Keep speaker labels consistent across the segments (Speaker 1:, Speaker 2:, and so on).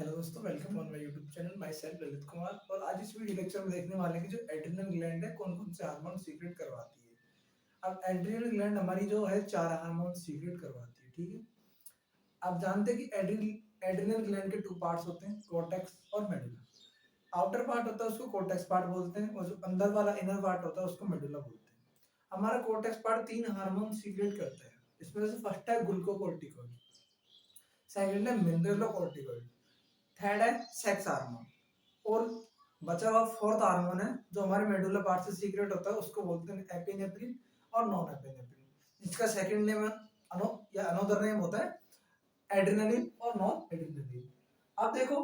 Speaker 1: Hello दोस्तों, welcome on my YouTube channel. My self Lalit Kumar. और आज इस वीडियो लेक्चर में देखने वाले हैं कि जो एड्रिनल ग्लैंड है कौन कौन से हार्मोन सीक्रेट करवाती है। अब एड्रिनल ग्लैंड हमारी जो है चार हार्मोन सीक्रेट करवाती है, ठीक है। आप जानते हैं कि एड्रिनल ग्लैंड के टू पार्ट्स होते हैं, कोर्टेक्स और मेडुला। आउटर पार्ट होता है उसको कोर्टेक्स पार्ट बोलते हैं, और जो अंदर वाला इनर पार्ट होता है उसको मेडुला बोलते हैं। हमारा कोर्टेक्स पार्ट तीन हार्मोन सीक्रेट करता है। इसमें से फर्स्ट है ग्लूकोकोर्टिकॉइड, सेकंड है मिनरलोकोर्टिकॉइड, थर्ड है सेक्स हार्मोन, और बचा हुआ फोर्थ हार्मोन है जो हमारे मेडुला पार्ट से सीक्रेट होता है, उसको बोलते हैं एपिनेफ्रिन और नॉन एपिनेफ्रिन, जिसका सेकंड नेम या अनदर नेम होता है एड्रेनालिन और नॉन एड्रेनालिन। अब देखो,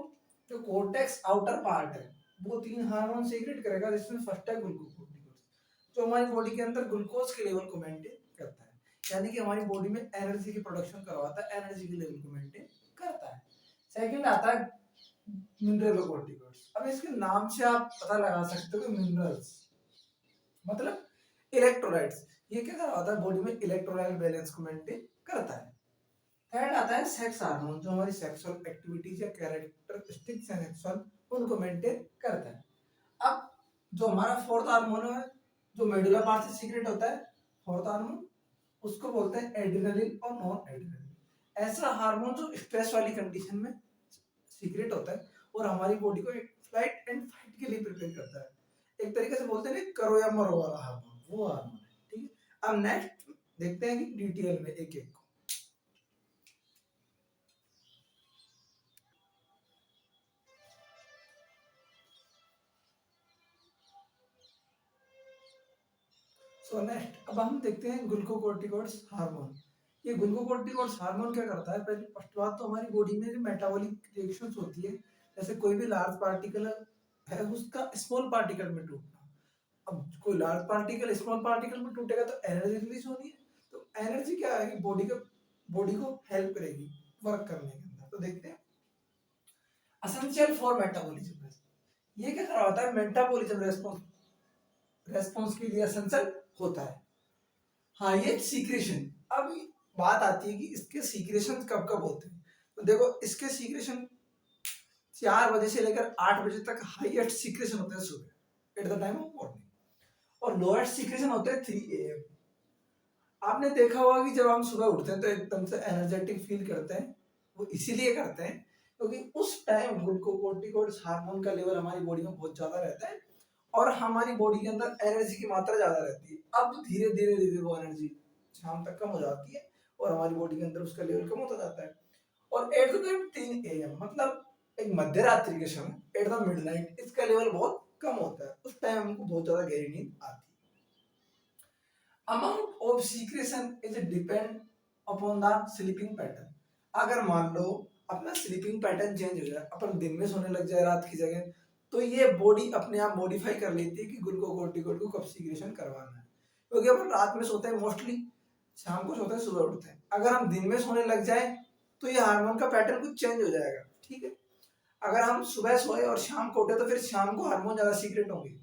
Speaker 1: जो कोर्टेक्स आउटर पार्ट है वो तीन हार्मोन सीक्रेट करेगा, जिसमें फर्स्ट है ग्लूकोकोर्टिकोइड, जो हमारी बॉडी के अंदर ग्लूकोज के लेवल को मेंटेन करता है, यानी कि हमारी बॉडी में एनर्जी की प्रोडक्शन करवाता है, एनर्जी के लेवल को मेंटेन करता है। सेकंड आता है मिनरलोकोर्टिकोइड्स। अब इसके नाम से आप पता लगा सकते हो कि मिनरल्स मतलब इलेक्ट्रोलाइट्स, ये क्या करवाता है बॉडी में इलेक्ट्रोलाइट बैलेंस को मेंटेन करता है। थर्ड आता है सेक्स हार्मोन, जो हमारी सेक्सुअल एक्टिविटीज या कैरेक्टरिस्टिक्स हैं सेक्सुअल, उनको मेंटेन करता है। अब जो हमारा फोर्थ हार्मोन है जो मेडुला पार्ट से सीक्रेट होता है, फोर्थ हार्मोन, उसको बोलते हैं एड्रिनलिन और नॉन एड्रिनलिन। ऐसा हार्मोन जो स्ट्रेस वाली कंडीशन में सीक्रेट होता है और हमारी बॉडी को एक फ्लाइट एंड फाइट के लिए प्रिपेयर करता है। एक तरीके से बोलते हैं ना, करो या मरो वाला हार्मोन, वो हार्मोन है, ठीक है। अब नेक्स्ट देखते हैं कि डिटेल में एक एक को। सो नेक्स्ट अब हम देखते हैं ग्लूकोकोर्टिकॉइड्स हार्मोन। ये ग्लूकोकोर्टिकॉइड्स हार्मोन क्या करता है, पहले फर्स्ट बात तो हमारी बॉडी में जो मेटाबॉलिक रिएक्शंस होती है, जैसे कोई भी लार्ज पार्टिकल है उसका स्मॉल पार्टिकल में टूटना। अब कोई लार्ज पार्टिकल स्मॉल पार्टिकल में टूटेगा तो एनर्जी रिलीज होनी है, तो एनर्जी क्या आएगी, बॉडी को हेल्प करेगी वर्क करने के अंदर। तो देखते हैं असेंशियल फॉर मेटाबॉलिज्म, ये क्या करवाता है, मेटाबॉलिज्म रेस्पॉन्स के लिए असेंशियल होता है। हाँ, ये सीक्रेशन। अब बात आती है कि इसके सीक्रेशन कब कब होते हैं। तो देखो, इसके सीक्रेशन 4 बजे से लेकर 8 बजे तक हाईएस्ट सीक्रेशन होता है सुबह at the time of morning, और लोएस्ट सीक्रेशन होते हैं 3 AM। आपने देखा होगा कि जब हम सुबह उठते हैं तो एकदम से एनर्जेटिक फील करते हैं, वो इसीलिए करते हैं क्योंकि उस टाइम ग्लूकोकोर्टिकॉइड्स हार्मोन का लेवल हमारी बॉडी में बहुत ज्यादा रहता है और हमारी बॉडी के अंदर एनर्जी की मात्रा ज्यादा रहती है। अब धीरे धीरे धीरे वो एनर्जी शाम तक कम हो जाती है और हमारी बॉडी के अंदर उसका लेवल कम होता जाता है। और एट द टाइम 3 AM मतलब एक मध्य रात्रि के समय, एट द मिडनाइट, इसका लेवल बहुत कम होता है। उस टाइम हमको बहुत ज्यादा गहरी नींद आती है। amount of secretion is depend upon the sleeping pattern। अगर मान लो अपना स्लीपिंग पैटर्न चेंज हो जाए, अपन दिन में सोने लग जाए रात की जगह, तो ये बॉडी अपने आप मॉडिफाई कर लेती है कि ग्लूकोकोर्टिकोइड को कब सीक्रेशन करवाना है। क्योंकि अपन रात में सोते हैं मोस्टली, शाम को सोते हैं, सुबह उठते हैं। अगर हम दिन में सोने लग जाए तो ये हार्मोन का पैटर्न कुछ चेंज हो जाएगा, ठीक है। अगर हम सुबह सोए और शाम को उठे तो फिर शाम को हार्मोन ज्यादा सीक्रेट होंगे,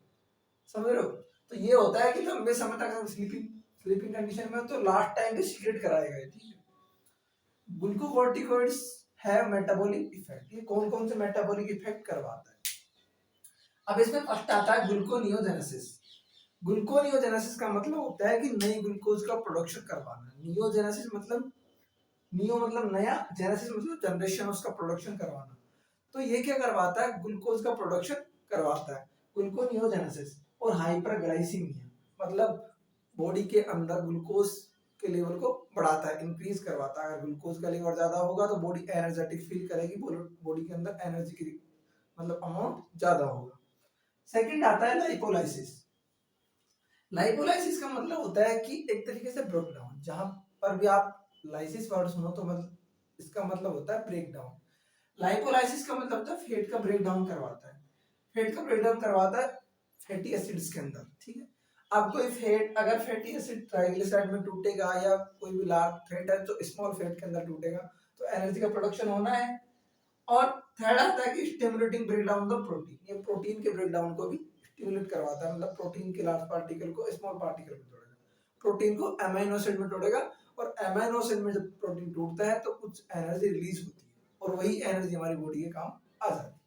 Speaker 1: समझ रहे हो। तो ये होता है कि लंबे समय तक हम स्लीपिंग स्लीपिंग कंडीशन में तो लास्ट टाइम पे सीक्रेट कराएगा, ठीक है। ग्लूकोकोर्टिकॉइड्स हैव मेटाबॉलिक इफेक्ट। ये कौन कौन से मेटाबॉलिक इफेक्ट करवाता है। अब इसमें फर्स्ट आता है ग्लूकोनियोजेनेसिस। ग्लूकोनियोजेनेसिस का मतलब होता है कि नई ग्लूकोज का प्रोडक्शन करवाना। नियोजेनेसिस मतलब, नियो मतलब नया, जेनेसिस मतलब जनरेशन, उसका प्रोडक्शन करवाना। तो ये क्या करवाता है, ग्लूकोज का प्रोडक्शन करवाता है, ग्लूकोनियोजेनेसिस। और हाइपरग्लाइसीमिया मतलब बॉडी के अंदर ग्लूकोज के लेवल को बढ़ाता है, इंक्रीज करवाता है। अगर ग्लूकोज का लेवल ज्यादा होगा तो बॉडी एनर्जेटिक फील करेगी, बॉडी के अंदर एनर्जी की मतलब अमाउंट ज्यादा होगा। सेकंड आता है लाइपोलाइसिस। लाइपोलाइसिस का मतलब होता है कि एक तरीके से ब्रेक डाउन। जहां पर भी आप लाइसिस वर्ड सुनो तो मतलब इसका मतलब होता है ब्रेक डाउन। लाइपोलाइसिस का मतलब होता है फेट का ब्रेक डाउन करवाता है। फेट का ब्रेक डाउन करवाता है फैटी एसिड्स के अंदर, ठीक है। अब कोई फैट, अगर फैटी एसिड ट्राइग्लिसराइड में टूटेगा या कोई भी लार्ज फैट है तो स्मॉल फैट के अंदर टूटेगा, तो एनर्जी का प्रोडक्शन होना है। और थर्ड आता है कि stimulating break down the protein. ये प्रोटीन के ब्रेक डाउन को भी स्टिमुलेट करवाता है, मतलब प्रोटीन के लार्ज पार्टिकल को स्मॉल पार्टिकल में तोड़ेगा, प्रोटीन को अमीनो एसिड में तोड़ेगा। और अमीनो एसिड में जब प्रोटीन टूटता है तो कुछ एनर्जी रिलीज होती है और वही एनर्जी हमारी बॉडी के काम आ जाती है।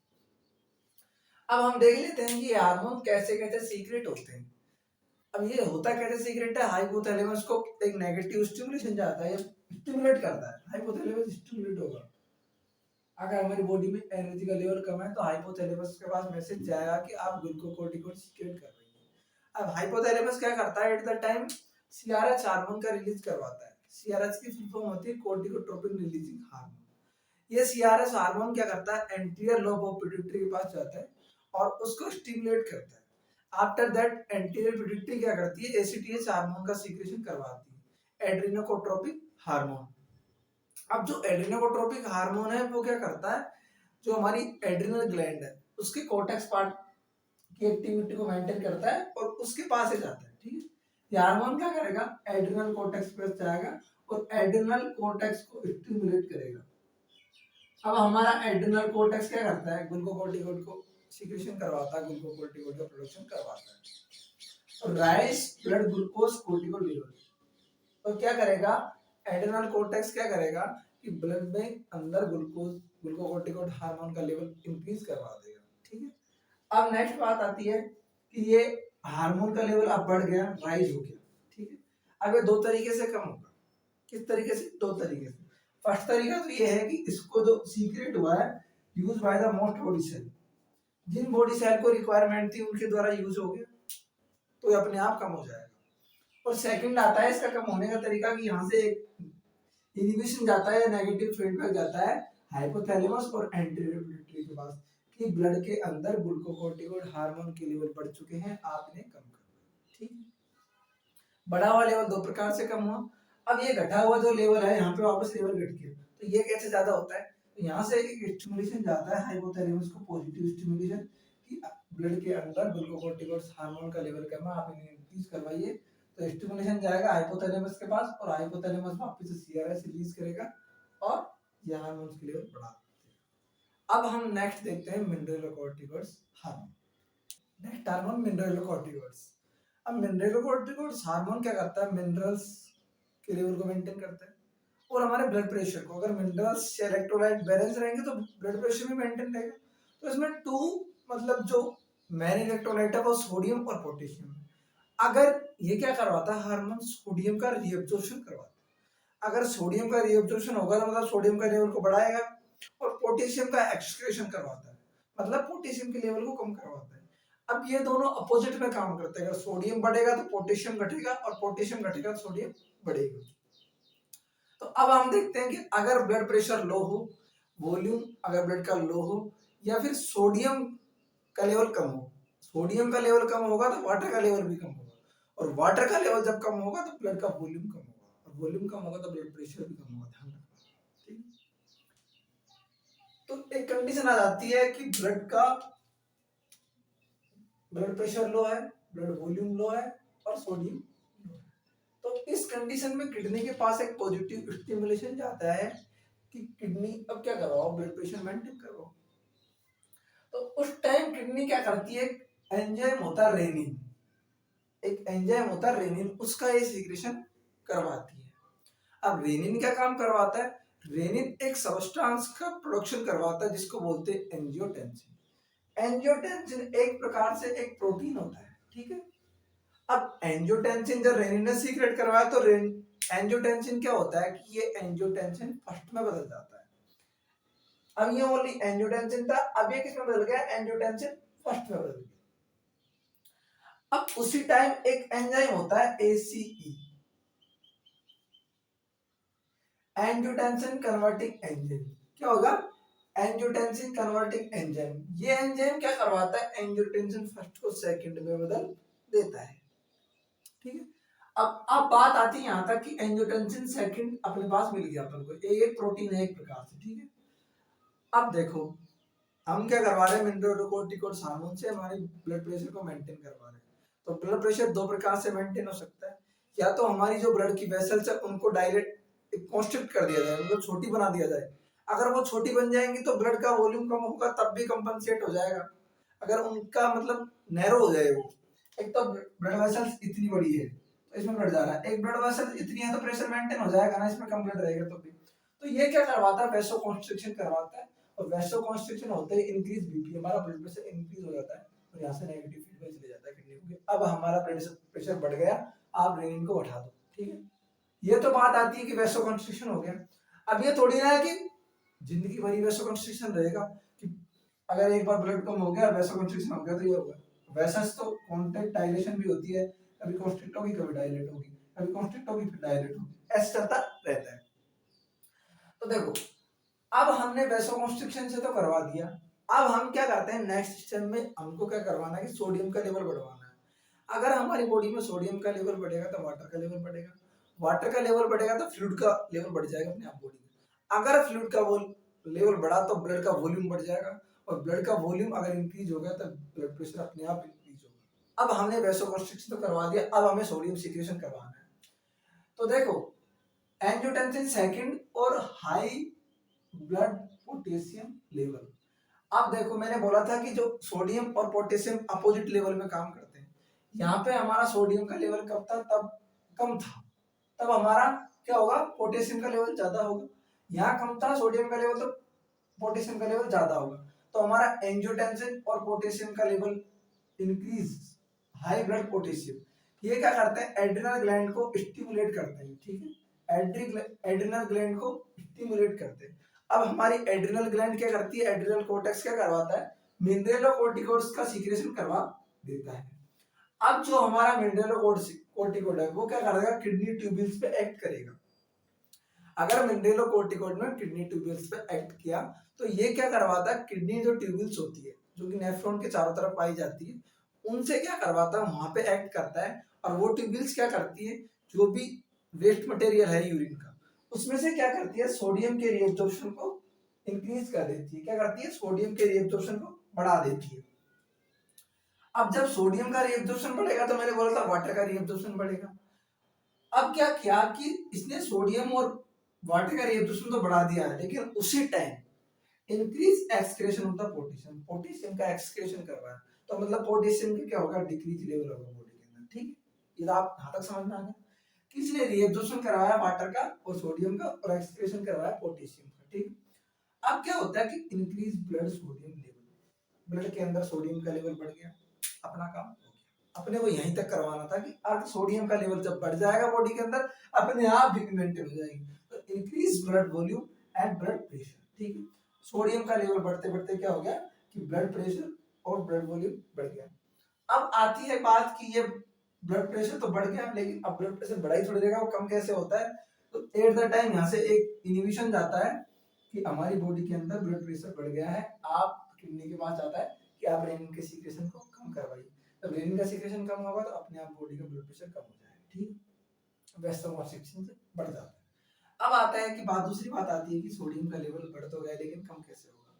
Speaker 1: अब हम देख लेते हैं कि हार्मोन कैसे कैसे सीक्रेट होते हैं। अब ये होता कैसे सीक्रेट है, हाइपोथैलेमस को एक नेगेटिव स्टिमुलेशन जाता है, स्टिमुलेट करता है, हाइपोथैलेमस स्टिमुलेट होगा। अगर हमारी बॉडी में एनर्जी का लेवल कम है तो हाइपोथैलेमस के पास मैसेज जाएगा कि आप ग्लूकोकोर्टिकोइड सीक्रेट कर रही हैं। अब हाइपोथैलेमस क्या करता है, at the time CRH hormone का रिलीज करवाता है। सीआरएच की फुल फॉर्म होती है कोर्टिकोट्रोपिन रिलीजिंग हार्मोन। ये सीआरएच हार्मोन क्या करता है, एंटीरियर लोब ऑफ पिट्यूटरी के पास जाता है और उसको स्टिमुलेट करता है। आफ्टर दैट एंटीरियर पिट्यूटरी क्या करती है, एसीटीएच हार्मोन का सीक्रेशन करवाती है, एड्रेनोकोट्रोपिक हार्मोन। अब जो एड्रेनोकोट्रोपिक हार्मोन है वो क्या करता है, जो हमारी एड्रिनल ग्लैंड है उसके कोर्टेक्स पार्ट की एक्टिविटी को मेंटेन करता है और उसके पास ही जाता है। ठीक है, ये हार्मोन क्या करेगा, एड्रिनल कोर्टेक्स पे जाएगा और एड्रिनल कोर्टेक्स को स्टिमुलेट करेगा। अब हमारा एड्रिनल कोर्टेक्स क्या करता है, ग्लूकोकोर्टिकोइड को सीक्रेशन करवाता है, ग्लूकोकोर्टिकोइड का प्रोडक्शन करवाता है। और राइज ब्लड ग्लूकोज कोर्टिकोल लेवल, तो क्या करेगा, एड्रिनल कोर्टेक्स क्या करेगा कि ब्लड में अंदर ग्लूकोकोर्टिकोइड हार्मोन का लेवल इंक्रीज करवा देगा। ठीक है, अब नेक्स्ट बात आती है कि ये हार्मोन का लेवल अब बढ़ गया, राइज हो गया। ठीक है, अब ये दो तरीके से कम होगा। किस तरीके से, दो तरीके से। फर्स्ट तरीका तो ये है कि इसको जो सीक्रेट हुआ है use by the most body cell, जिन बॉडी सेल को रिक्वायरमेंट थी उनके द्वारा यूज हो गया तो ये अपने आप कम हो जाएगा। और सेकंड आता है इसका कम होने का तरीका कि यहाँ से एक इनहिबिशन जाता है, नेगेटिव फीडबैक जाता है हाइपोथैलेमस और एंटीरियर पिट्यूटरी के पास कि ब्लड के अंदर ग्लूकोकोर्टिकोइड हार्मोन के लेवल बढ़ चुके हैं, आप इन्हें कम करो। ठीक है, बढ़ा हुआ लेवल दो प्रकार से कम हुआ। अब ये घटा हुआ जो लेवल है यहाँ पे वापस लेवल घट गया, तो ये कैसे ज्यादा होता है, तो यहाँ से एक स्टिमुलेशन जाता है हाइपोथैलेमस को, पॉजिटिव स्टिमुलेशन कि ब्लड के अंदर ग्लूकोकोर्टिकोइड हार्मोन का लेवल कम है, आप इन्हें इंक्रीज करवाइए। तो स्टिमुलेशन जाएगा हाइपोथैलेमस के पास और हाइपोथैलेमस वापस से सीआरएच रिलीज करेगा और ये हार्मोन्स के लेवल बढ़ा देगा। अब हम नेक्स्ट देखते हैं mineralocorticoids hormone. Next hormone mineralocorticoids. अब मिनरलोकॉर्टिकोइड्स हार्मोन क्या करता है, मिनरल्स के लेवल को मेंटेन करता है और हमारे ब्लड प्रेशर को, अगर मिनरल्स या इलेक्ट्रोलाइट बैलेंस रहेंगे तो ब्लड प्रेशर भी मेंटेन रहेगा। तो इसमें टू मतलब जो मेन इलेक्ट्रोलाइट है वो सोडियम और पोटेशियम। अगर ये क्या करवाता है हार्मोन, सोडियम का रीअब्जॉर्प्शन करवाता है। अगर सोडियम का रीअब्जॉर्प्शन होगा तो मतलब सोडियम का लेवल को बढ़ाएगा और पोटेशियम का एक्सक्रीशन करवाता है, मतलब पोटेशियम के लेवल को कम करवाता है। अब ये दोनों अपोजिट में काम करते हैं, अगर सोडियम बढ़ेगा तो पोटेशियम घटेगा और पोटेशियम घटेगा तो सोडियम बढ़ेगा। तो अब हम देखते हैं कि अगर ब्लड प्रेशर लो हो, वॉल्यूम अगर ब्लड का लो हो या फिर सोडियम का लेवल कम हो, सोडियम का लेवल कम होगा तो वाटर का लेवल भी कम होगा और वाटर का लेवल जब कम होगा तो ब्लड का वॉल्यूम कम होगा और वॉल्यूम कम होगा तो ब्लड प्रेशर भी कम होगा। ध्यान रखना। ठीक, तो एक कंडीशन आ जाती है कि ब्लड प्रेशर लो है, ब्लड वॉल्यूम लो है और सोडियम लो है। तो इस कंडीशन में किडनी के पास एक पॉजिटिव स्टिमुलेशन जाता है कि किडनी अब क्या करवाओ, ब्लड प्रेशर मेंटेन करो। तो उस टाइम किडनी क्या करती है, एंजाइम होता है रेनिन, एक एंजाइम होता है रेनिन, उसका ये सीक्रेशन करवाती है। अब रेनिन क्या काम करवाता है, रेनिन एक सब्सटेंस का प्रोडक्शन करवाता है जिसको बोलते हैं एंजियोटेंसिन। एंजियोटेंसिन एक प्रकार से एक प्रोटीन होता है। ठीक है, अब एंजियोटेंसिन जब रेनिन ने सीक्रेट करवाया तो एंजियोटेंसिन क्या होता है कि ये एंजियोटेंसिन फर्स्ट में बदल जाता है। अब ये ओनली एंजियोटेंसिन था, अब ये किस में बदल गया, एंजियोटेंसिन फर्स्ट में बदल गया। अब उसी टाइम एक एंजाइम होता है ACE, एंजियोटेंसिन कन्वर्टिंग एंजाइम। क्या होगा, एंजियोटेंसिन कन्वर्टिंग एंजाइम। ये एंजाइम क्या करवाता है, एंजियोटेंसिन फर्स्ट को सेकंड में बदल देता है। ठीक है, अब बात आती है यहाँ तक कि एंजियोटेंसिन सेकंड अपने पास मिल गया अपन को, एक प्रोटीन है एक प्रकार से। ठीक है, अब देखो हम क्या करवा रहे हैं, मिनरलोकॉर्टिकोइड्स हार्मोन से हमारे ब्लड प्रेशर को मेंटेन करवा रहे हैं। तो ब्लड प्रेशर दो प्रकार से मेंटेन हो सकता है, या तो हमारी जो ब्लड की वेसल्स है उनको डायरेक्ट कॉन्स्ट्रिक्ट कर दिया जाए, मतलब छोटी बना दिया जाए। अगर वो छोटी बन जाएंगी तो ब्लड का वॉल्यूम कम होगा तब भी कंपनसेट हो जाएगा। अगर उनका मतलब नैरो हो जाए, वो एक तो ब्लड वेसल्स इतनी बड़ी है तो इसमें ब्लड जा रहा है, एक ब्लड वेसल इतनी है तो प्रेशर मेंटेन हो जाएगा ना, इसमें कम ब्लड रहेगा तो भी। तो तो ये क्या करवाता है, वैसो कॉन्स्ट्रिक्शन करवाता है, और वैसो कॉन्स्ट्रिक्शन होते ही इंक्रीज बीपी, हमारा ब्लड प्रेशर इंक्रीज हो जाता है और यहाँ से नेगेटिव फीडबैक चले जाता है किडनी को, अब हमारा प्रेशर बढ़ गया, आप रेनिन को उठा दो, ठीक है। ये तो बात आती है कि वैसो कॉन्स्ट्रिक्शन हो गया। अब ये थोड़ी ना है कि जिंदगी भरी वैसो कॉन्स्ट्रिक्शन रहेगा, कि अगर एक बार ब्लड कम हो गया, वैसो कॉन्स्ट्रिक्शन हो गया तो ये होगा। वैसा तो कॉन्टेक्ट डायलेशन भी होती है, कभी कॉन्स्ट्रिक्ट होगी, कभी डायलेट होगी, कभी कॉन्स्ट्रिक्ट होगी, फिर डायलेट होगी, ऐसा चलता रहता है। तो देखो, अब हमने वैसोकॉन्स्ट्रिक्शन से तो करवा दिया, अब हम क्या करते हैं नेक्स्ट स्टेप में, हमको क्या करवाना है कि सोडियम का लेवल बढ़वाना है। अगर हमारी बॉडी में सोडियम का लेवल बढ़ेगा तो वाटर का लेवल बढ़ेगा, वाटर का लेवल बढ़ेगा तो फ्लूइड का लेवल बढ़ जाएगा अपने आप बॉडी में। अगर फ्लूइड का लेवल बढ़ा तो ब्लड का वॉल्यूम बढ़ जाएगा, और ब्लड का वॉल्यूम अगर इंक्रीज हो गया तो ब्लड प्रेशर अपने आप इंक्रीज होगा। अब हमने वैसोकॉन्स्ट्रिक्शन तो करवा दिया, अब हमें सोडियम सिक्रेशन करवाना है। तो देखो, एंजियोटेंसिन सेकंड और हाई ब्लड पोटेशियम लेवल। अब देखो, मैंने बोला था कि जो सोडियम और पोटेशियम अपोजिट लेवल में काम करते हैं, यहाँ पे हमारा सोडियम का लेवल कब था, तब कम था, तब हमारा क्या होगा, पोटेशियम का लेवल ज्यादा होगा। यहाँ कम था सोडियम का लेवल, तो पोटेशियम का लेवल ज्यादा होगा, तो हमारा एंजियोटेंसिन और पोटेशियम का level increase, high blood potassium. ये क्या करते हैं, एड्रिनल ग्लैंड को स्टिमुलेट करते हैं, ठीक है, एड्रिनल ग्लैंड को स्टिमुलेट करते हैं। अब हमारी एड्रिनल ग्लैंड क्या करती है, एड्रिनल कोर्टेक्स क्या करवाता है, मिनरलोकोर्टिकोइड्स का सीक्रेशन करवा देता है। अब जो हमारा मिनरलोकोर्टिकोइड है वो क्या करेगा, किडनी ट्यूब्यूल्स पे एक्ट करेगा। अगर मिनरलोकोर्टिकोइड ने किडनी ट्यूब्यूल्स पे एक्ट किया तो ये क्या करवाता है, किडनी जो ट्यूब्यूल्स होती है जो कि नेफ्रॉन के चारों तरफ पाई जाती है, उनसे क्या करवाता है, वहां पे एक्ट करता है, और वो ट्यूब्यूल्स क्या करती है, जो भी वेस्ट मटेरियल है यूरिन का, उसमें से क्या करती है, सोडियम के रीअब्जॉर्प्शन को इंक्रीज कर देती है, क्या करती है, सोडियम के रीअब्जॉर्प्शन को बढ़ा देती है। अब जब सोडियम का रीअब्जॉर्प्शन बढ़ेगा तो मैंने बोला था वाटर का रीअब्जॉर्प्शन बढ़ेगा। अब क्या किया कि इसने सोडियम और वाटर का रीअब्जॉर्प्शन तो बढ़ा दिया है, लेकिन उसी time increase excretion of the potassium, potassium का एक्सक्रेशन कर रहा है, तो मतलब पोटेशियम का क्या होगा, डिक्रीज लेवल होगा बॉडी के अंदर, ठीक है। ये आप यहां तक समझ में आ गया कि इसने रीअब्जॉर्प्शन करवाया वाटर का और सोडियम का, और एक्सक्रेशन करवाया पोटेशियम का, ठीक। अब क्या होता है कि increase blood sodium level, blood के अंदर सोडियम का लेवल बढ़ गया, अपना काम हो गया। अपने को यहीं तक करवाना था कि अगर सोडियम का लेवल जब बढ़ जाएगा बॉडी के अंदर, अपने आप भी मेंटेन हो जाएगी। तो increase blood volume and blood pressure, ठीक है। सोडियम का लेवल बढ़ते बढ़ते क्या हो गया कि ब्लड प्रेशर और ब्लड वॉल्यूम बढ़ गया। अब आती है बात कि ये ब्लड प्रेशर तो बढ़ गया, लेकिन अब ब्लड प्रेशर बढ़ा ही थोड़ी देगा, वो कम कैसे होता है, तो एट द टाइम यहाँ से एक इनहिबिशन जाता है कि हमारी बॉडी के अंदर ब्लड प्रेशर बढ़ गया है, आप किडनी के पास जाता है कि आप रेनिन के सीक्रेशन को कम करवाइए। जब रेनिन का सीक्रेशन कम होगा तो अपने आप बॉडी का ब्लड प्रेशर कम हो जाएगा, ठीक, वैसोकॉन्स्ट्रिक्शन से बढ़ जाता है। अब आता है कि बात, दूसरी बात आती है कि सोडियम का लेवल बढ़ तो गया लेकिन कम कैसे होगा,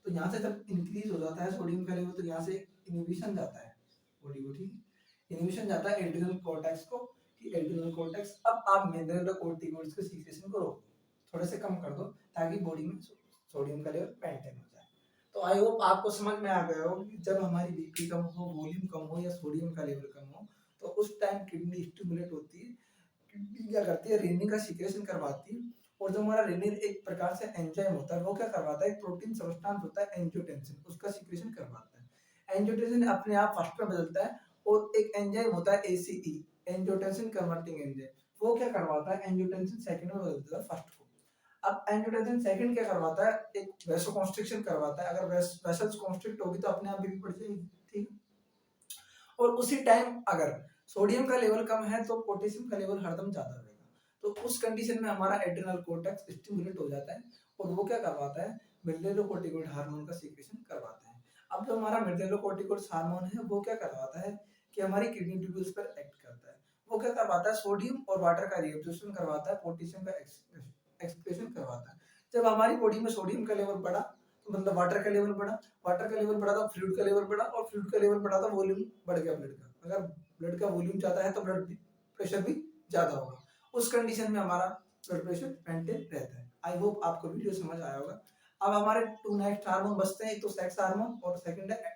Speaker 1: तो यहाँ से जब इंक्रीज हो जाता है सोडियम का लेवल, तो यहाँ से इनहिबिशन जाता है बॉडी को, ठीक, इनहिबिशन जाता है एड्रिनल कॉर्टेक्स को, कि एड्रिनल कॉर्टेक्स अब आप मिनरलोकोर्टिकोइड्स के सीक्रेशन को रोक दो, थोड़े से कम कर दो, ताकि बॉडी में सोडियम का लेवल मेंटेन हो जाए। तो आई होप आपको समझ में आ गया हो कि जब हमारी बीपी कम हो, वॉल्यूम कम हो, या सोडियम का लेवल कम हो, तो उस टाइम किडनी स्टिमुलेट होती है, किडनी क्या करती है, रेनिन का सीक्रेशन करवाती है, और जो हमारा रेनिन एक प्रकार से एंजाइम होता है, वो क्या करवाता है, एक प्रोटीन सब्सटेंस होता है एंजियोटेंसिन, उसका सीक्रेशन करवाता है। एंजियोटेंसिन अपने आप फर्स्ट में बदलता है, और एक एंजाइम होता है एसीई, एंजियोटेंसिन कन्वर्टिंग एंजाइम, वो क्या करवाता है, एंजियोटेंसिन सेकंड में बदल देता है फर्स्ट को। अब एंजियोटेंसिन सेकंड क्या करवाता है, एक वैसोकॉन्स्ट्रिक्शन करवाता है, अगर वेसल्स कॉन्स्ट्रिक्ट होगी तो अपने आप बीपी बढ़ जाएगी, ठीक। और उसी टाइम अगर सोडियम का लेवल कम है तो पोटेशियम का लेवल हरदम ज्यादा रहेगा, तो उस कंडीशन में हमारा एड्रिनल कोर्टेक्स स्टिमुलेट हो जाता है, और वो क्या करवाता है, मिनरलोकोर्टिकोइड हार्मोन का सीक्रेशन करवाता है। अब जो हमारा मिनरलोकोर्टिकोइड हार्मोन है वो क्या करवाता है कि हमारी किडनी ट्यूब्यूल्स पर एक्ट करता है, वो क्या करवाता है, सोडियम और वाटर का रिएब्जॉर्प्शन करवाता है, पोटेशियम का एक्सक्रेशन करवाता है। जब हमारी बॉडी में सोडियम का लेवल बढ़ा तो मतलब वाटर का लेवल बढ़ा, वाटर का लेवल बढ़ा तो फ्लूइड का लेवल बढ़ा, और फ्लूइड का लेवल बढ़ा तो वॉल्यूम बढ़ गया ब्लड का, अगर ब्लड का वॉल्यूम ज्यादा है तो ब्लड प्रेशर भी ज्यादा होगा, उस कंडीशन में हमारा ब्लड प्रेशर मेंटेन रहता है। आई होप आपको वीडियो समझ आया होगा। अब हमारे टू नेक्स्ट हार्मोन बचते हैं, एक तो सेक्स हार्मोन और सेकंड है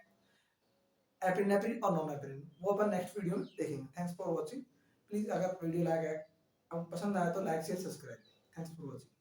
Speaker 1: एपिनेफ्रिन और नॉन एपिनेफ्रिन, वो अपन नेक्स्ट वीडियो में देखेंगे। Thanks for watching. प्लीज अगर वीडियो लाइक पसंद आया तो like share subscribe. Thanks for watching.